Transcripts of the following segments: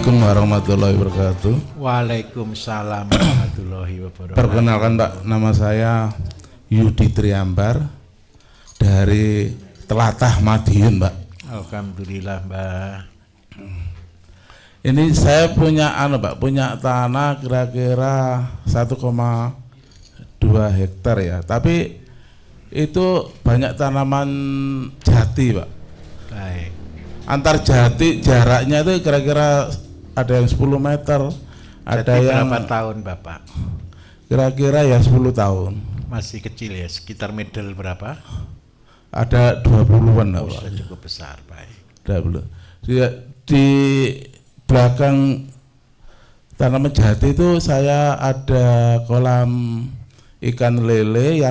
Assalamualaikum warahmatullahi wabarakatuh. Waalaikumsalam warahmatullahi wabarakatuh. Perkenalkan Pak, nama saya Yudi Triambar dari Telatah Madiun, Pak. Alhamdulillah, Mbak. Ini saya punya Pak, punya tanah kira-kira 1,2 hektar ya. Tapi itu banyak tanaman jati, Pak. Baik. Antar jati jaraknya itu kira-kira ada yang 10 meter, ada Jadi yang berapa tahun Bapak? kira-kira ya 10 tahun. Masih kecil ya, sekitar middle berapa? Ada 20-an, Oh, Pak. sudah cukup besar, baik. Di belakang tanaman jati itu saya ada kolam ikan lele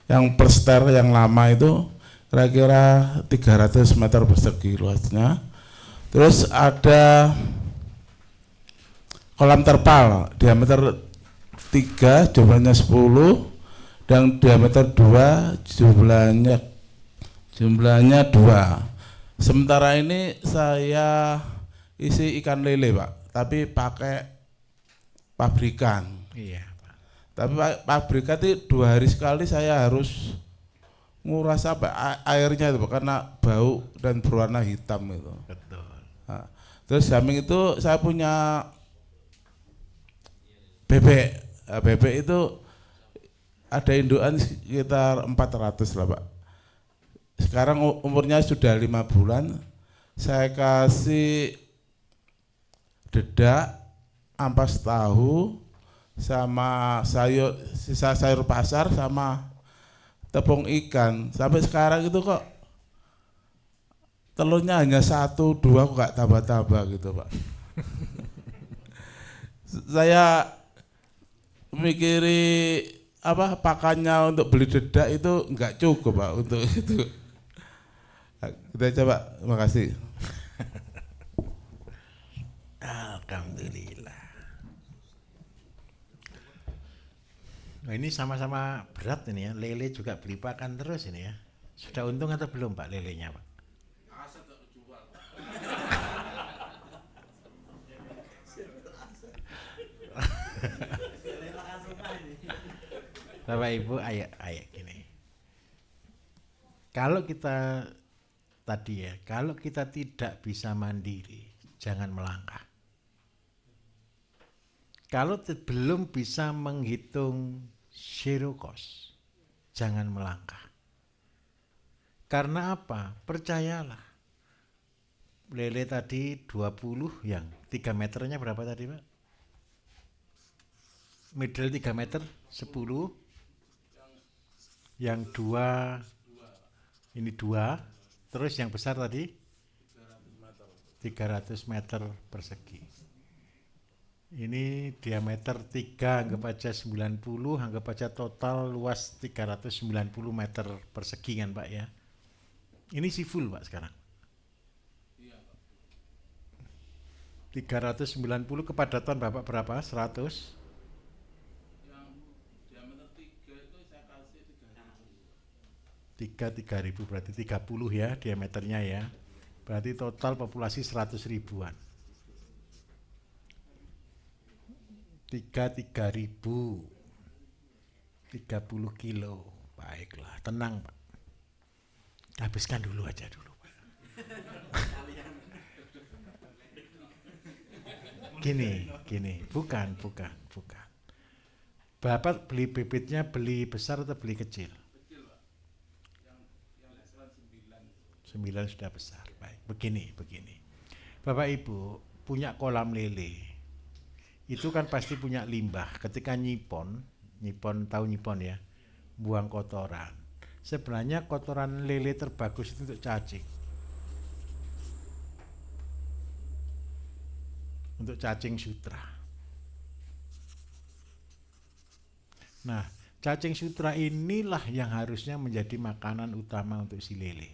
yang plester yang lama itu kira-kira 300 meter persegi luasnya. Terus ada kolam terpal diameter 3 jumlahnya 10 dan diameter 2 jumlahnya 2. Sementara ini saya isi ikan lele, Pak, tapi pakai pabrikan. Iya, Pak. Tapi pabrikan itu 2 hari sekali saya harus nguras airnya itu, Pak, karena bau dan berwarna hitam itu. Betul. Nah, terus samping itu saya punya bebek. Nah, bebek itu ada indukan sekitar 400 lah, Pak. Sekarang umurnya sudah 5 bulan. Saya kasih dedak, ampas tahu, sama sisa sayur pasar, sama tepung ikan. Sampai sekarang itu kok telurnya hanya 1, 2, kok gak tambah-tambah gitu, Pak. Saya mikiri pakannya untuk beli dedak itu nggak cukup, Pak, untuk itu. Kita coba, terima kasih. Alhamdulillah. Nah, ini sama-sama berat ini ya. Lele juga beli pakan terus ini ya. Sudah untung atau belum, Pak, lelenya, Pak? Bapak Ibu, ayo gini. Kalau kita tadi ya, kalau kita tidak bisa mandiri, jangan melangkah. Kalau belum bisa menghitung zero cost, jangan melangkah. Karena apa? Percayalah. Lele tadi 20, yang 3 meternya berapa tadi, Pak? Middle 3 meter, 10. Yang 2, ini 2. Terus yang besar tadi? 300 meter persegi. Ini diameter 3, anggap aja 90, anggap aja total luas 390 meter persegi kan, Pak ya. Ini si full, Pak, sekarang. 390 kepadatan Bapak berapa? 100? Yang diameter 3 itu saya kasih 3.000 berarti 30 ya diameternya ya. Berarti total populasi 100 ribuan. 3.000 30 kilo. Baiklah, tenang, Pak. Habiskan dulu aja dulu, Pak. Gini, bukan. Bapak beli bibitnya beli besar atau beli kecil? kecil, Pak. Yang ukuran 9 sudah besar. Baik, begini. Bapak Ibu punya kolam lele. Itu kan pasti punya limbah. Ketika nyipon tahu nyipon ya, buang kotoran. Sebenarnya kotoran lele terbagus itu untuk cacing. Untuk cacing sutra. Nah, cacing sutra inilah yang harusnya menjadi makanan utama untuk si lele.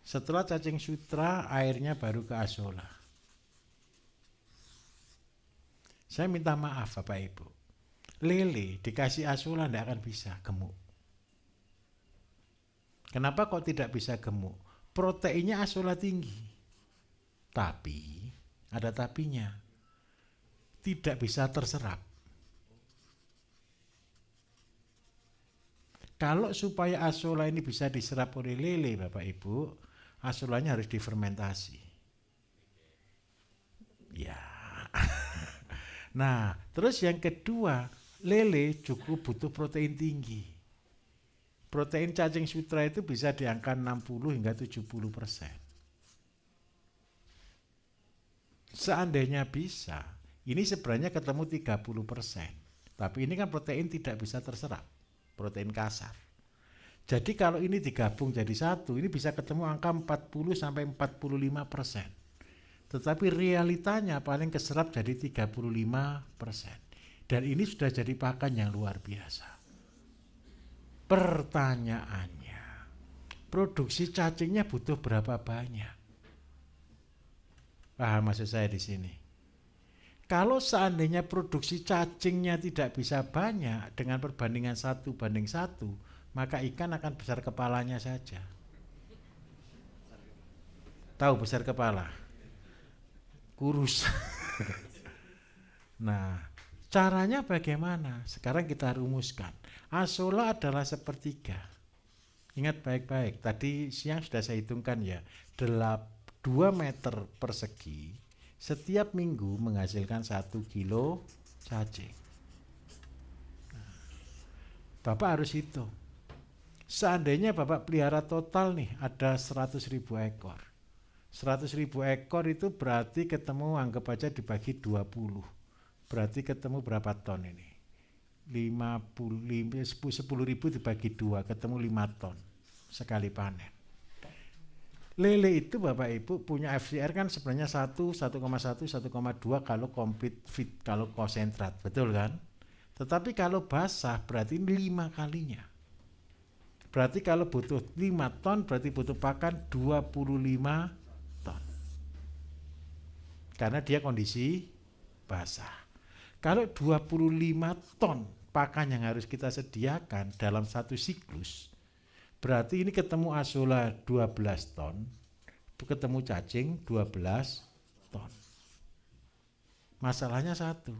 Setelah cacing sutra, airnya baru ke asola. Saya minta maaf Bapak Ibu. Lele dikasih asola tidak akan bisa gemuk. Kenapa kok tidak bisa gemuk? Proteinnya asola tinggi. Tapi ada tapinya. Tidak bisa terserap. Kalau supaya asola ini bisa diserap oleh lele, Bapak Ibu, asolanya harus difermentasi. Ya. Nah, terus yang kedua, lele cukup butuh protein tinggi. Protein cacing sutra itu bisa di angka 60 hingga 70%. Seandainya bisa, ini sebenarnya ketemu 30%. Tapi ini kan protein tidak bisa terserap, protein kasar. Jadi kalau ini digabung jadi satu, ini bisa ketemu angka 40 sampai 45%. Tetapi realitanya paling keserap jadi 35%. Dan ini sudah jadi pakan yang luar biasa. Pertanyaannya, produksi cacingnya butuh berapa banyak? Paham maksud saya di sini? Kalau seandainya produksi cacingnya tidak bisa banyak dengan perbandingan 1:1, maka ikan akan besar kepalanya saja. Tahu besar kepala? Kurus. Nah, caranya bagaimana? Sekarang kita rumuskan. Asola adalah sepertiga. Ingat baik-baik, tadi siang sudah saya hitungkan ya, 2 meter persegi setiap minggu menghasilkan 1 kilo cacing. Nah, Bapak harus hitung. Seandainya Bapak pelihara total nih ada 100.000 ekor. 100.000 ekor itu berarti ketemu, anggap aja dibagi 20. Berarti ketemu berapa ton ini? 10.000 dibagi 2, ketemu 5 ton sekali panen. Lele itu Bapak Ibu punya FCR kan sebenarnya 1,1, 1,2 kalau complete feed, kalau konsentrat, betul kan? Tetapi kalau basah berarti 5 kalinya. Berarti kalau butuh 5 ton berarti butuh pakan 25 ton. Karena dia kondisi basah. Kalau 25 ton pakan yang harus kita sediakan dalam satu siklus, berarti ini ketemu asola 12 ton, ketemu cacing 12 ton. Masalahnya satu,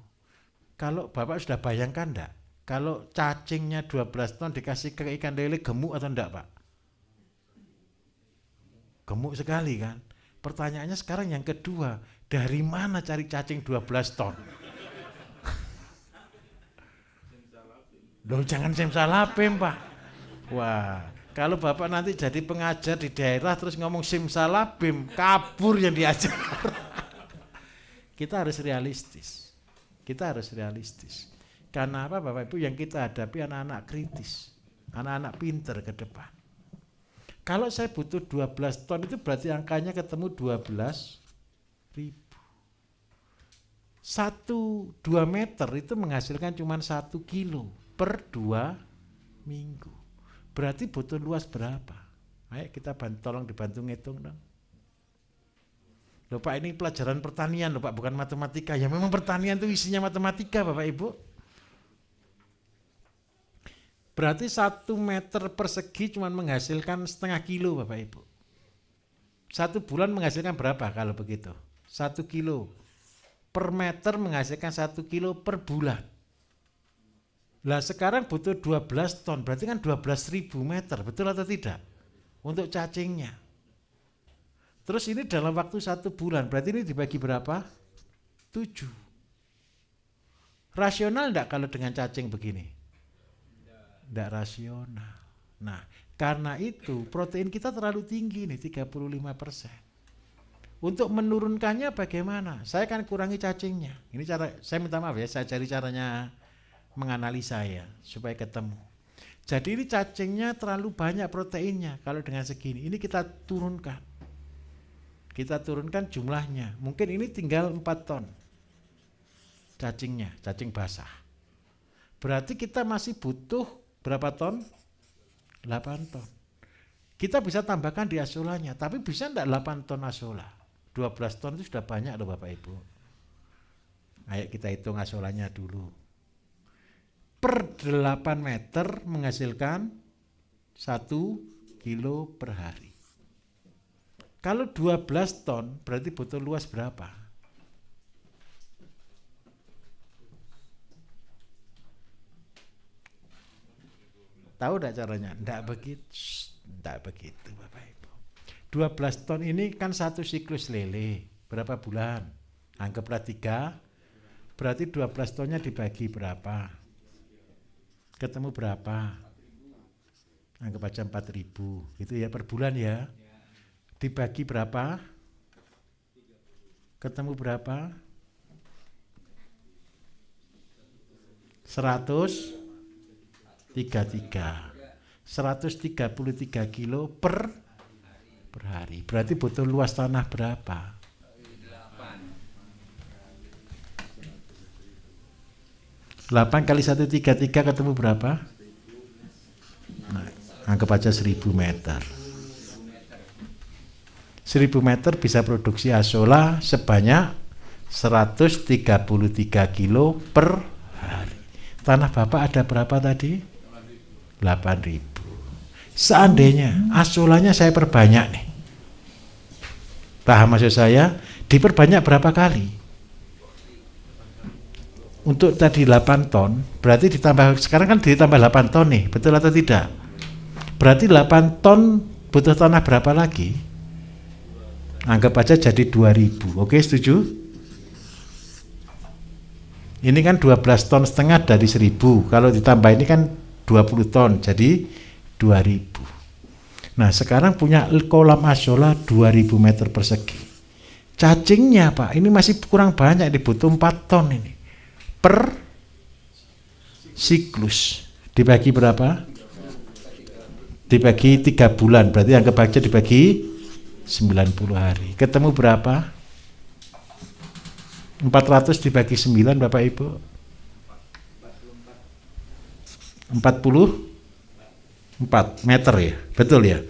kalau Bapak sudah bayangkan enggak, kalau cacingnya 12 ton dikasih ke ikan lele gemuk atau enggak Pak? Gemuk sekali kan? Pertanyaannya sekarang yang kedua, dari mana cari cacing 12 ton? Loh jangan simsalabim Pak. Wah, kalau Bapak nanti jadi pengajar di daerah terus ngomong simsalabim, kabur yang diajar. Kita harus realistis. Kita harus realistis. Karena apa Bapak Ibu, yang kita hadapi anak-anak kritis, anak-anak pinter ke depan. Kalau saya butuh 12 ton itu berarti angkanya ketemu 12.000. 2 meter itu menghasilkan cuma 1 kilo per 2 minggu. Berarti butuh luas berapa? Ayo kita tolong dibantu ngitung dong. Loh Pak, ini pelajaran pertanian loh Pak, bukan matematika. Ya memang pertanian itu isinya matematika Bapak Ibu. Berarti 1 meter persegi cuma menghasilkan setengah kilo Bapak Ibu. 1 bulan menghasilkan berapa kalau begitu? 1 kilo. Per meter menghasilkan 1 kilo per bulan. Lah sekarang butuh 12 ton, berarti kan 12.000 meter, betul atau tidak? Untuk cacingnya. Terus ini dalam waktu 1 bulan, berarti ini dibagi berapa? 7. Rasional enggak kalau dengan cacing begini? Enggak rasional. Nah, karena itu protein kita terlalu tinggi nih, 35%. Untuk menurunkannya bagaimana? Saya akan kurangi cacingnya. Ini cara, saya minta maaf ya, saya cari caranya menganalisa ya, supaya ketemu. Jadi ini cacingnya terlalu banyak proteinnya kalau dengan segini. Ini kita turunkan. Kita turunkan jumlahnya. Mungkin ini tinggal 4 ton cacingnya, cacing basah. Berarti kita masih butuh berapa ton? 8 ton. Kita bisa tambahkan di asolanya, tapi bisa enggak 8 ton asola? 12 ton itu sudah banyak loh Bapak Ibu. Ayo kita hitung asolanya dulu. Per 8 meter menghasilkan 1 kilo per hari. Kalau 12 ton berarti butuh luas berapa? Tahu enggak caranya? Enggak begitu Bapak Ibu. 12 ton ini kan satu siklus lele. Berapa bulan? Anggaplah 3. Berarti 12 tonnya dibagi berapa? Ketemu berapa? Anggap aja 4.000. Itu ya per bulan ya. Dibagi berapa? Ketemu berapa? 133 kilo per hari. Berarti butuh luas tanah berapa? 8 kali 133 ketemu berapa? Nah, anggap aja 1000 meter. 1000 meter bisa produksi asola sebanyak 133 kilo per hari. Tanah Bapak ada berapa tadi? 8.000. Seandainya asolanya saya perbanyak nih. Paham maksud saya? Diperbanyak berapa kali? Untuk tadi 8 ton, berarti ditambah, sekarang kan ditambah 8 ton nih, betul atau tidak? Berarti 8 ton butuh tanah berapa lagi? Anggap aja jadi 2.000. Oke, setuju? Ini kan 12 ton setengah dari 1.000. Kalau ditambah ini kan 20 ton, jadi 2.000. Nah, sekarang punya kolam asola 2.000 meter persegi. Cacingnya Pak, ini masih kurang banyak, dibutuh 4 ton ini. Per siklus. Dibagi berapa? Dibagi 3 bulan, berarti anggap aja dibagi 90 hari. Ketemu berapa? 400 dibagi 9 Bapak Ibu. 44 meter ya, betul ya.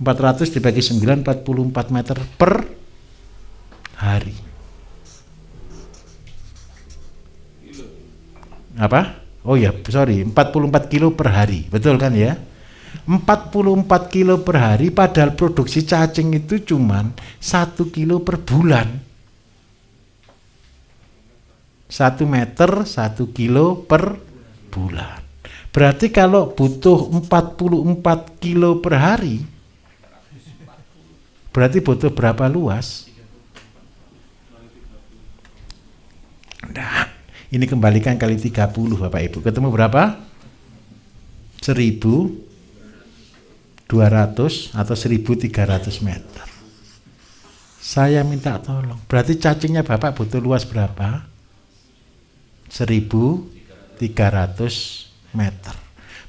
400 dibagi 9, 44 meter per hari. Apa? Oh ya, sorry, 44 kilo per hari, betul kan ya? 44 kilo per hari, padahal produksi cacing itu cuman 1 kilo per bulan. 1 meter 1 kilo per bulan. Berarti kalau butuh 44 kilo per hari, berarti butuh berapa luas? Nah, ini kembalikan kali 30 Bapak Ibu. Ketemu berapa? 1.200 atau 1.300 meter. Saya minta tolong. Berarti cacingnya Bapak butuh luas berapa? 1.300 meter.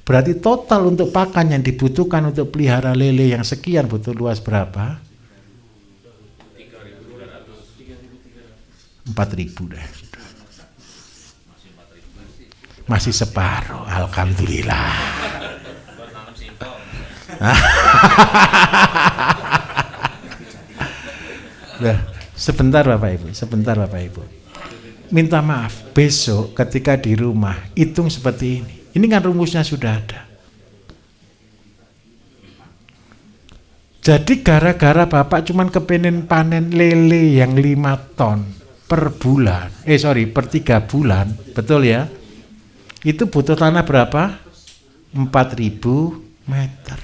Berarti total untuk pakan yang dibutuhkan untuk pelihara lele yang sekian butuh luas berapa? 4.000 deh. Masih separuh, alhamdulillah. Nah, sebentar Bapak Ibu, sebentar Bapak Ibu. Minta maaf, besok ketika di rumah hitung seperti ini. Ini kan rumusnya sudah ada. Jadi gara-gara Bapak cuman kepengen panen lele yang 5 ton per bulan, per 3 bulan, betul ya? Itu butuh tanah berapa? 4.000 meter.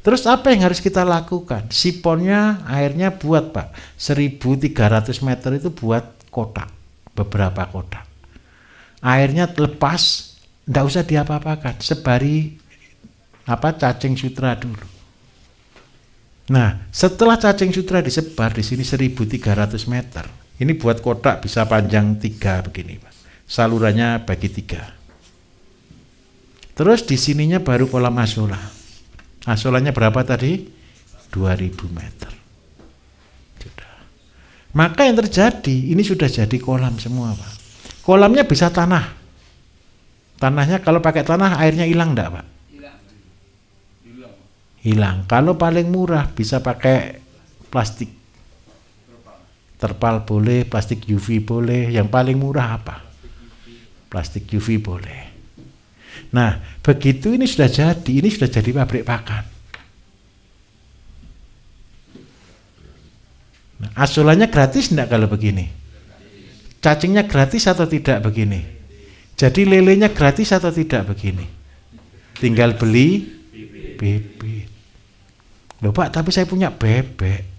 Terus apa yang harus kita lakukan? Siponnya airnya buat Pak 1.300 meter itu buat kotak, beberapa kotak. Airnya lepas, enggak usah diapa-apakan, sebari cacing sutra dulu. Nah, setelah cacing sutra disebar di sini 1.300 meter. Ini buat kotak bisa panjang 3 begini Pak. Salurannya bagi 3. Terus di sininya baru kolam asola. Asolanya berapa tadi? 2.000 meter. Sudah. Maka yang terjadi, ini sudah jadi kolam semua Pak. Kolamnya bisa tanah. Tanahnya kalau pakai tanah airnya hilang enggak Pak? Hilang. Kalau paling murah bisa pakai plastik. Terpal boleh, plastik UV boleh. Yang paling murah apa? Plastik UV boleh. Nah, begitu ini sudah jadi pabrik pakan. Nah, asolannya gratis enggak kalau begini? Cacingnya gratis atau tidak begini? Jadi lelenya gratis atau tidak begini? tinggal beli bibit. Loh Pak, tapi saya punya bebek.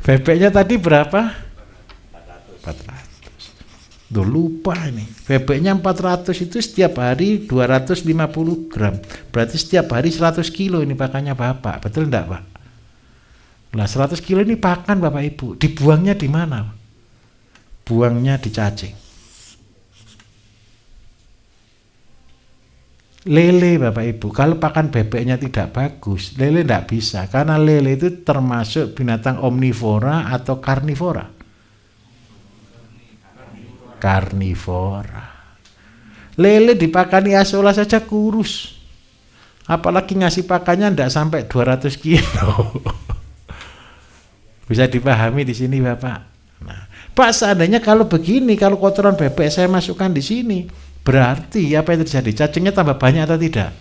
Bebeknya tadi berapa? 400. Duh, lupa ini. Bebeknya 400 itu setiap hari 250 gram. Berarti setiap hari 100 kilo ini pakannya Bapak. Betul enggak Pak? Nah 100 kilo ini pakan Bapak Ibu. Dibuangnya di mana? Buangnya di cacing. Lele Bapak Ibu, kalau pakan bebeknya tidak bagus, lele tidak bisa. Karena lele itu termasuk binatang omnivora atau karnivora. Karnivora. Lele dipakani asola saja kurus. Apalagi ngasih pakannya tidak sampai 200 kilo. Bisa dipahami di sini Bapak. Nah, Pak, seandainya kalau begini, kalau kotoran bebek saya masukkan di sini, berarti apa yang terjadi? Cacingnya tambah banyak atau tidak?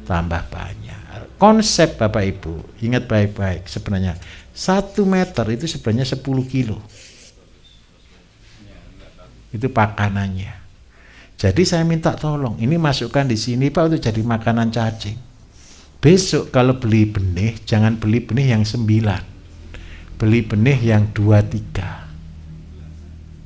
Tambah banyak. Konsep Bapak Ibu, ingat baik-baik, sebenarnya 1 meter itu sebenarnya 10 kilo. Itu pakanannya. Jadi saya minta tolong, ini masukkan di sini Pak untuk jadi makanan cacing. Besok kalau beli benih, jangan beli benih yang 9. Beli benih yang 23.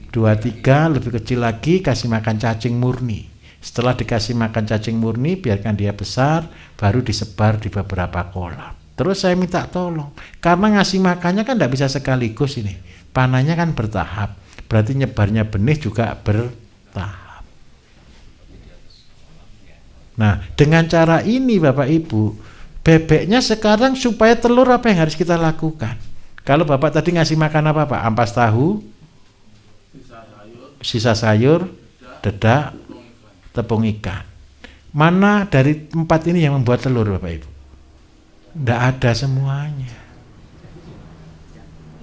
23 lebih kecil lagi, kasih makan cacing murni. Setelah dikasih makan cacing murni, biarkan dia besar, baru disebar di beberapa kolam. Terus saya minta tolong, karena ngasih makannya kan tidak bisa sekaligus ini. Panahnya kan bertahap, berarti nyebarnya benih juga bertahap. Nah, dengan cara ini Bapak Ibu, bebeknya sekarang supaya telur apa yang harus kita lakukan? Kalau Bapak tadi ngasih makan apa Pak? Ampas tahu, sisa sayur, dedak, tepung ikan. Mana dari 4 ini yang membuat telur Bapak Ibu? Tidak ada semuanya.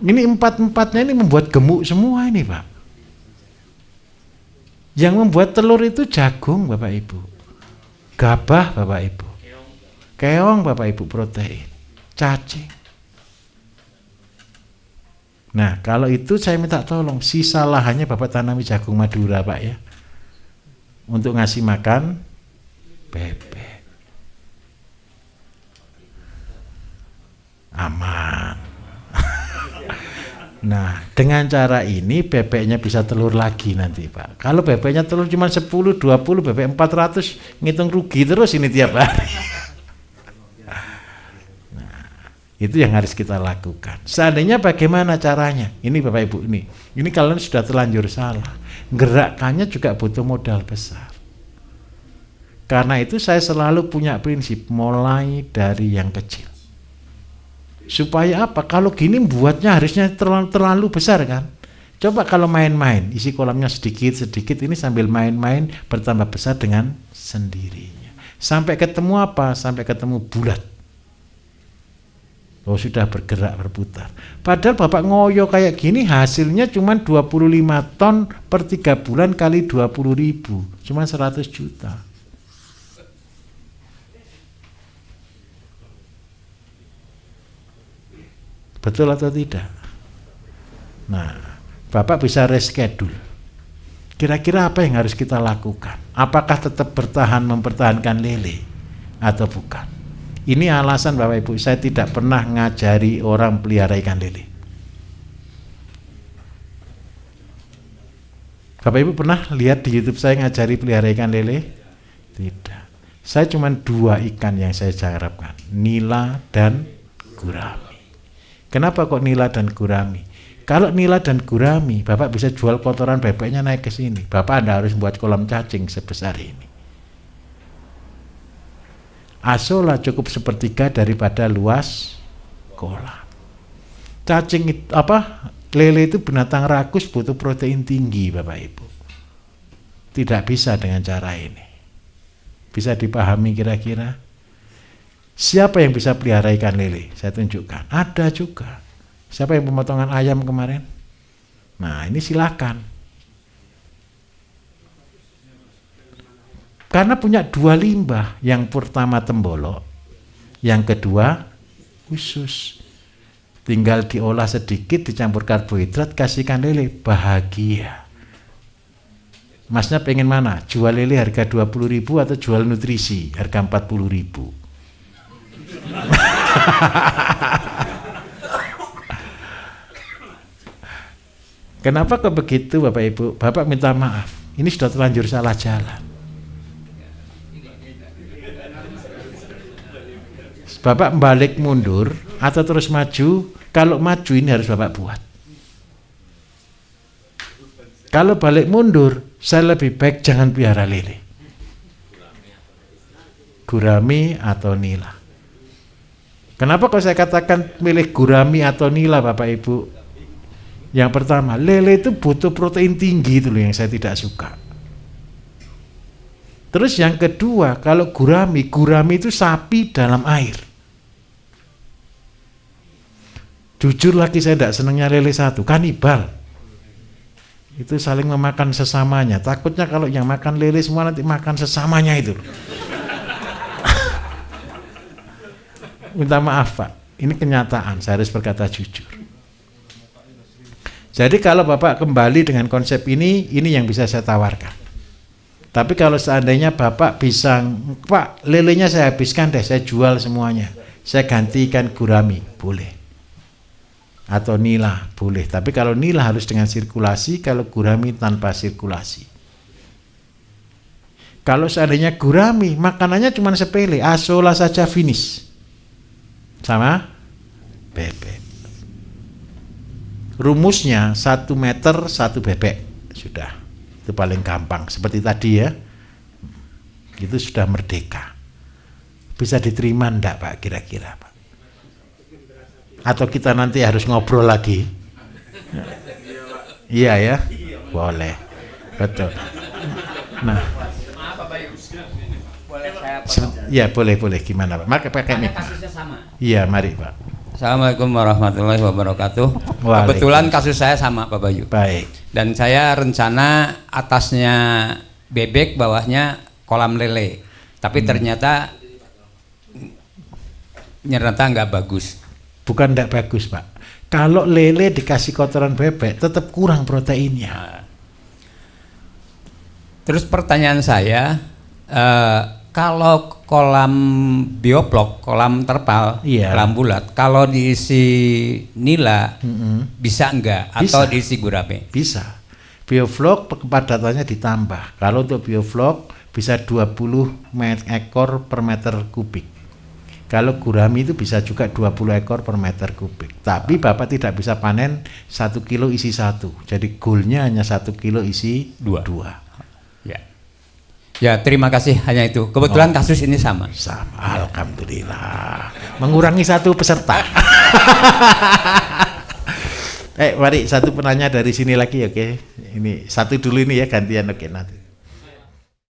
Ini 4-4-nya ini membuat gemuk semua ini Pak. Yang membuat telur itu jagung Bapak Ibu, gabah Bapak Ibu, keong Bapak Ibu, protein, cacing. Nah, kalau itu saya minta tolong, sisa lahannya Bapak tanami jagung Madura Pak ya, untuk ngasih makan bebek. Aman. Nah, dengan cara ini bebeknya bisa telur lagi nanti Pak. Kalau bebeknya telur cuma 10, 20, bebek 400, ngitung rugi terus ini tiap hari. Itu yang harus kita lakukan. Seandainya bagaimana caranya? Ini Bapak Ibu, ini kalian sudah terlanjur salah. Gerakannya juga butuh modal besar. Karena itu saya selalu punya prinsip, mulai dari yang kecil. Supaya apa? Kalau gini buatnya harusnya terlalu besar kan? Coba kalau main-main, isi kolamnya sedikit-sedikit, ini sambil main-main bertambah besar dengan sendirinya. Sampai ketemu apa? Sampai ketemu bulat. Oh, sudah bergerak, berputar. Padahal Bapak ngoyo kayak gini hasilnya cuma 25 ton per 3 bulan kali 20.000, cuma 100 juta. Betul atau tidak? Nah, Bapak bisa reschedule. Kira-kira apa yang harus kita lakukan? Apakah tetap mempertahankan lele atau bukan? Ini alasan Bapak Ibu, saya tidak pernah ngajari orang pelihara ikan lele. Bapak Ibu pernah lihat di YouTube saya ngajari pelihara ikan lele? Tidak. Saya cuma 2 ikan yang saya harapkan, nila dan gurami. Kenapa kok nila dan gurami? Kalau nila dan gurami, Bapak bisa jual kotoran bebeknya naik ke sini. Bapak Anda harus buat kolam cacing sebesar ini. Asola cukup 1/3 daripada luas kolam. Cacing itu lele itu binatang rakus, butuh protein tinggi Bapak Ibu. Tidak bisa dengan cara ini. Bisa dipahami kira-kira? Siapa yang bisa pelihara ikan lele? Saya tunjukkan. Ada juga. Siapa yang pemotongan ayam kemarin? Nah, ini silakan. Karena punya 2 limbah, yang pertama tembolok, yang kedua usus. Tinggal diolah sedikit, dicampur karbohidrat, kasihkan lele, bahagia. Masnya pengen mana? Jual lele harga 20.000 atau jual nutrisi harga 40.000? Kenapa kok begitu Bapak Ibu? Bapak minta maaf, ini sudah terlanjur salah jalan. Bapak balik mundur atau terus maju? Kalau maju ini harus Bapak buat. Kalau balik mundur, saya lebih baik jangan piara lele. Gurami atau nila. Kenapa kalau saya katakan milih gurami atau nila Bapak Ibu? Yang pertama, lele itu butuh protein tinggi, itu loh yang saya tidak suka. Terus yang kedua, kalau gurami itu sapi dalam air. Jujur lagi saya tidak senangnya lele satu, kanibal. Itu saling memakan sesamanya. Takutnya kalau yang makan lele semua nanti makan sesamanya itu. Minta maaf Pak, ini kenyataan, saya harus berkata jujur. Jadi kalau Bapak kembali dengan konsep ini yang bisa saya tawarkan. Tapi kalau seandainya Bapak bisa, Pak lelenya saya habiskan deh, saya jual semuanya, saya gantikan gurami, boleh. Atau nila, boleh. Tapi kalau nila harus dengan sirkulasi, kalau gurami tanpa sirkulasi. Kalau seandainya gurami, makanannya cuma sepele, asola saja finish. Sama bebek. Rumusnya 1 meter 1 bebek. Sudah. Itu paling gampang. Seperti tadi ya. Itu sudah merdeka. Bisa diterima enggak Pak kira-kira Pak? Atau kita nanti harus ngobrol lagi? Iya ya? Boleh. Betul. Nah. Ya boleh gimana Pak? Maka pakai mic. Iya mari Pak. Assalamualaikum warahmatullahi wabarakatuh. Kebetulan kasus saya sama Pak Bayu. Baik. Dan saya rencana atasnya bebek, bawahnya kolam lele. Tapi ternyata nggak bagus. Bukan tidak bagus Pak. Kalau lele dikasih kotoran bebek tetap kurang proteinnya. Terus pertanyaan saya, kalau kolam bioblok, kolam terpal, kolam bulat, kalau diisi nila bisa enggak? Atau bisa. Diisi gurame? Bisa. Bioflok kepadatannya ditambah. Kalau untuk bioflok bisa 20 ekor per meter kubik. Kalau gurami itu bisa juga 20 ekor per meter kubik. Tapi Bapak tidak bisa panen 1 kilo isi 1. Jadi goalnya hanya 1 kilo isi 2. Ya terima kasih, hanya itu. Kebetulan kasus ini sama. Alhamdulillah. Mengurangi 1 peserta. Mari 1 penanya dari sini lagi, oke. Ini 1 dulu ini ya, gantian, oke nanti.